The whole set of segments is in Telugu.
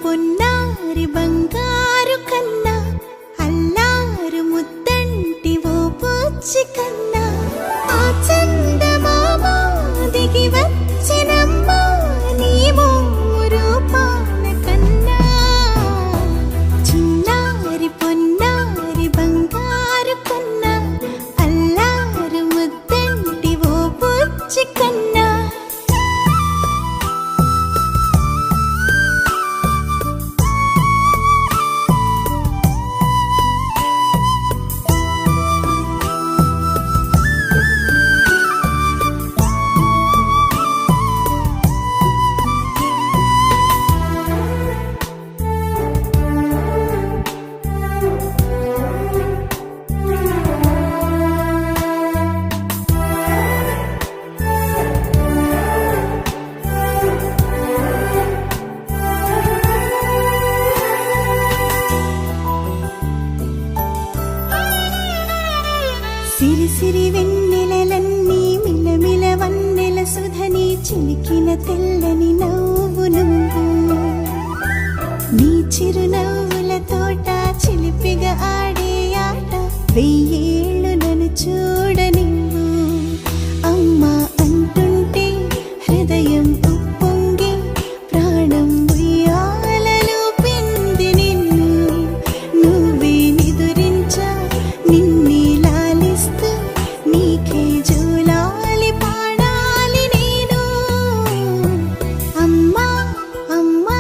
పొన్నారి బంగారు కన్నా అల్లారు ముద్దంటి ఓ బుచ్చి కన్నా ఆ చందమామ దిగి వచ్చినమ్మా నీ మోరు పాన కన్నా చిన్నారి పొన్నారి బంగారు కన్నా అల్లారు ముద్దంటి ఓ బుచ్చి కన్నా సిరి సిరి వెన్నెలలన్నీ మిలమిల వన్నెల సుధని చిలికిన తెల్లని నవ్వు నువ్వు నీ చిరునవ్వుల తోట చిలిపిగా ఆడే ఆట వెయ్యేళ్ళు నన్ను చూడనివ్వు అమ్మా అంటుంటే హృదయం ఉప్పొంగి ప్రాణం ఉయ్యాలలో పింది నిన్ను నువ్వే నిదురించా నిన్నే నీకే జూలాలి పాడాలి నేను అమ్మా అమ్మా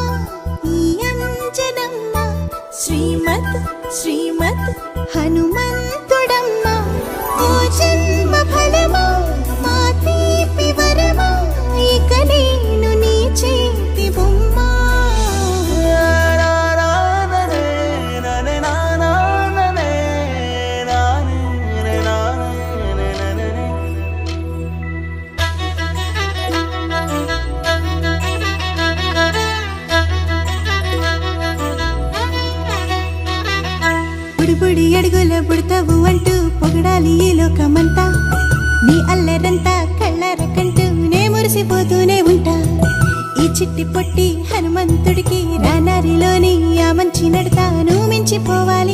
ఈ అంజనమ్మ శ్రీమత్ శ్రీమత్ హనుమంతుడమ్మ ఓ జన్మ ఫలమా మా తీపి వరమా ఇక నేను నీ చేతి బొమ్మ బుడి అడుగుల బుడతావు అంటూ పొగడాలి ఈ లోకమంతా నీ అల్లరంతా కళ్ళారకంటూ నే మురిసిపోతూనే ఉంటా ఈ చిట్టి పొట్టి హనుమంతుడికి రానారిలోని ఆ మంచి నడతా నువ్వు మించిపోవాలి